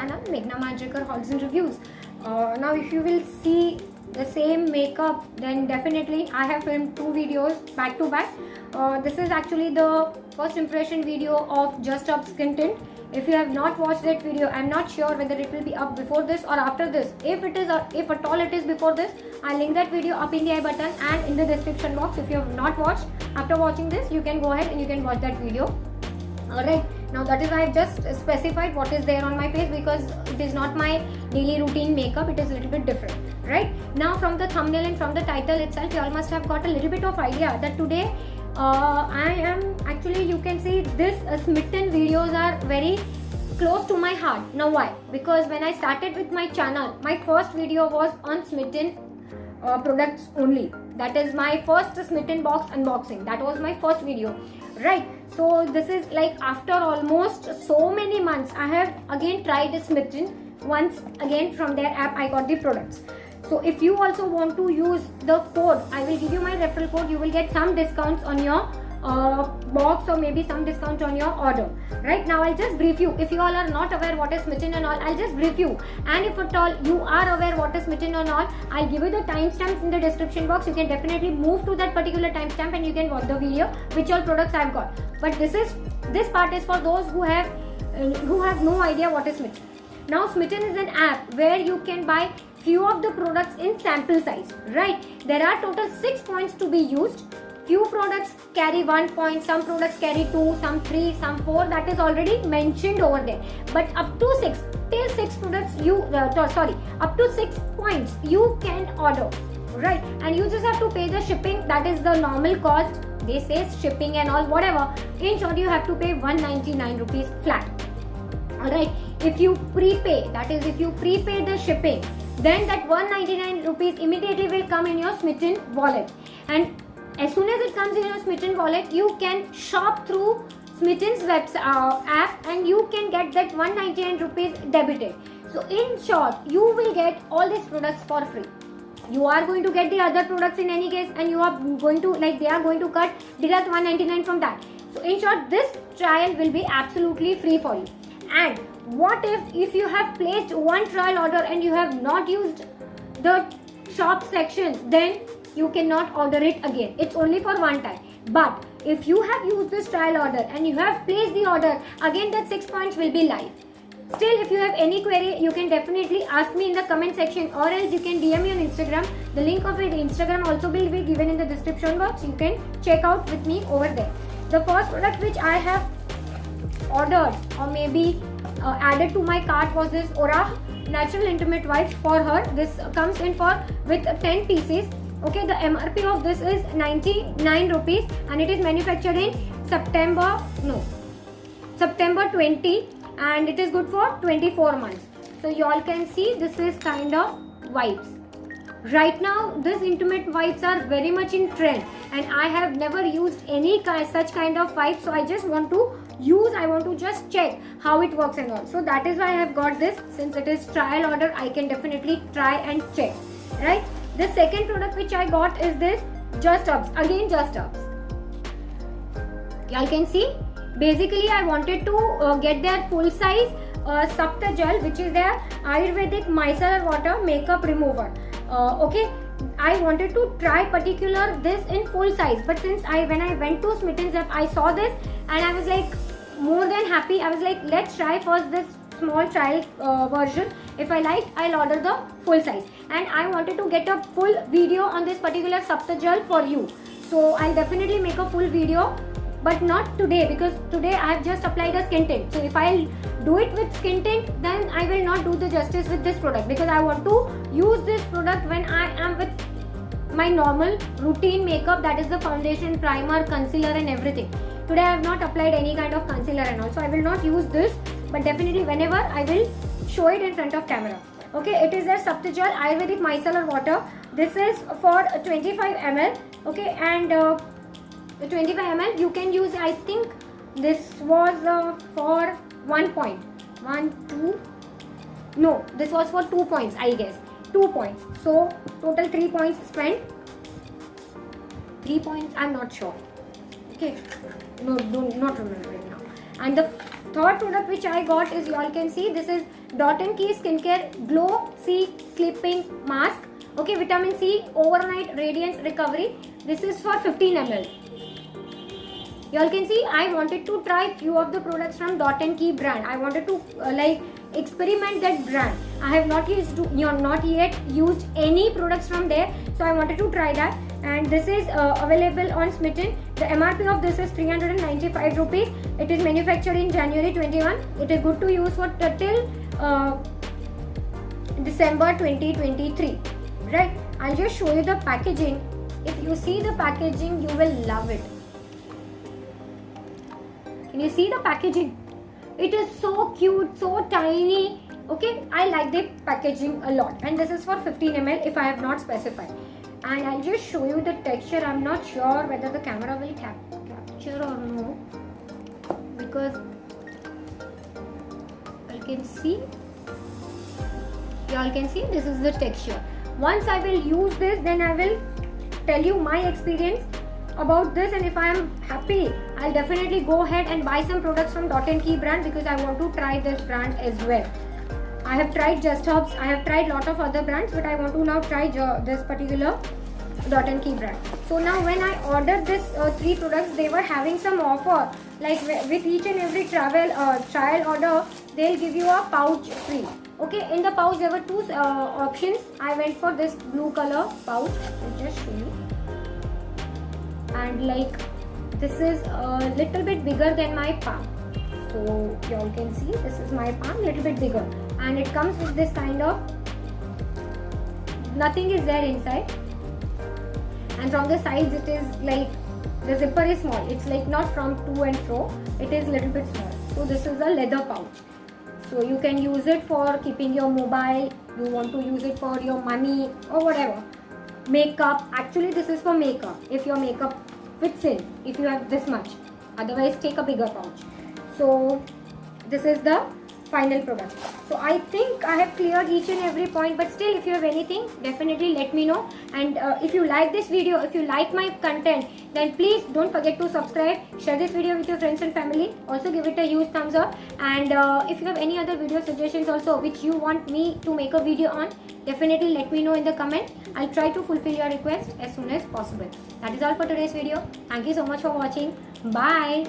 channel, Meghna Manjrekar Hauls and Reviews. Now if you will see the same makeup, then definitely I have filmed 2 videos back to back. This is actually the first impression video of Just Up Skin Tint. If you have not watched that video, I'm not sure whether it will be up before this or after this. If it is, if at all it is before this, I'll link that video up in the I button and in the description box. If you have not watched, after watching this, you can go ahead and you can watch that video. Alright, now that is why I've just specified what is there on my face, because it is not my daily routine makeup, it is a little bit different. Right, now from the thumbnail and from the title itself, you all must have got a little bit of idea that today I am actually, you can see this Smitten videos are very close to my heart. Now why? Because when I started with my channel, my first video was on Smitten products only. That is my first Smitten box unboxing. That was my first video. Right, so this is like after almost so many months, I have again tried Smitten. Once again from their app I got the products. So if you also want to use the code, I will give you my referral code. You will get some discounts on your box or maybe some discount on your order. Right, now I'll just brief you. If you all are not aware what is Smitten and all, I'll just brief you. And if at all you are aware what is Smitten and all, I'll give you the timestamps in the description box. You can definitely move to that particular timestamp and you can watch the video which all products I've got. But this part is for those who have no idea what is Smitten. Now Smitten is an app where you can buy few of the products in sample size. Right, there are total 6 points to be used. Few products carry 1 point, some products carry 2, some 3, some 4. That is already mentioned over there. But up to 6, till 6 products you up to 6 points you can order. Right, and you just have to pay the shipping. That is the normal cost. They say shipping and all, whatever. In short, you have to pay 199 rupees flat. Alright, if you prepay, that is if you prepay the shipping, then that 199 rupees immediately will come in your Smitten wallet. And as soon as it comes in your Smitten wallet, you can shop through Smitten's app and you can get that 199 rupees debited. So in short, you will get all these products for free. You are going to get the other products in any case, and you are going to, like, they are going to deduct 199 from that. So in short, this trial will be absolutely free for you. And what if you have placed one trial order and you have not used the shop section, then you cannot order it again. It's only for one time. But if you have used this trial order and you have placed the order, again that 6 points will be live. Still, if you have any query, you can definitely ask me in the comment section, or else you can DM me on Instagram. The link of the Instagram also will be given in the description box. You can check out with me over there. The first product which I have ordered or maybe added to my cart was this Aura Natural Intimate Wipes for her. This comes in with 10 pieces. Okay, the MRP of this is 99 rupees and it is manufactured in September 20, and it is good for 24 months. So you all can see this is kind of wipes. Right now this intimate wipes are very much in trend, and I have never used any such kind of wipes, so I just want to just check how it works and all. So that is why I have got this. Since it is trial order, I can definitely try and check. Right, the second product which I got is this Just Ups. Again Just Ups. Y'all can see, basically I wanted to get their full size Sapta Gel, which is their Ayurvedic micellar water makeup remover. Okay, I wanted to try particular this in full size, but since when I went to Smitten's app, I saw this and I was like more than happy. I was like, let's try first this small trial version. If I like, I'll order the full size. And I wanted to get a full video on this particular Sapta Gel for you. So I'll definitely make a full video, but not today, because today I have just applied a skin tint. So if I'll do it with skin tint, then I will not do the justice with this product, because I want to use this product when I am with my normal routine makeup, that is the foundation, primer, concealer and everything. Today I have not applied any kind of concealer and all, so I will not use this, but definitely whenever I will show it in front of camera. Okay, it is a Sapta Gel Ayurvedic micellar water. This is for 25 ml. Okay, and 25 ml you can use, I think this was for 1 point. This was for 2 points, I guess. 2 points. So total 3 points spent. 3 points, I'm not sure. Okay, not remembering now. And the third product which I got is, you all can see, this is Dot & Key Skincare Glow C Sleeping Mask. Okay, vitamin C overnight radiance recovery. This is for 15 ml. You all can see, I wanted to try few of the products from Dot & Key brand. I wanted to experiment that brand. I have not yet used any products from there, so I wanted to try that. And this is available on Smitten. The MRP of this is 395 rupees. It is manufactured in January 21. It is good to use for till December 2023. Right? I'll just show you the packaging. If you see the packaging, you will love it. Can you see the packaging? It is so cute, so tiny. Okay, I like the packaging a lot. And this is for 15 ml if I have not specified. And I'll just show you the texture. I'm not sure whether the camera will capture or no, because you can see. You all can see this is the texture. Once I will use this, then I will tell you my experience about this, and if I am happy, I'll definitely go ahead and buy some products from Dot & Key brand, because I want to try this brand as well. I have tried Just Herbs, I have tried lot of other brands, but I want to now try this particular Dot & Key brand. So now when I ordered this 3 products, they were having some offer, like with each and every trial order, they'll give you a pouch free. Okay, in the pouch there were 2 options. I went for this blue color pouch. I'll just show you. And like, this is a little bit bigger than my palm. So you all can see, this is my palm, little bit bigger, and it comes with this kind of, nothing is there inside, and from the sides it is like, the zipper is small. It's like not from to and fro, it is little bit small. So this is a leather pouch. So you can use it for keeping your mobile, you want to use it for your money or whatever. Makeup, actually this is for makeup, if your makeup fits in, if you have this much. Otherwise take a bigger pouch. So this is the final product. So I think I have cleared each and every point, but still if you have anything, definitely let me know. And if you like this video, if you like my content, then please don't forget to subscribe, share this video with your friends and family, also give it a huge thumbs up. And if you have any other video suggestions also which you want me to make a video on, definitely let me know in the comment. I'll try to fulfill your request as soon as possible. That is all for today's video. Thank you so much for watching. Bye.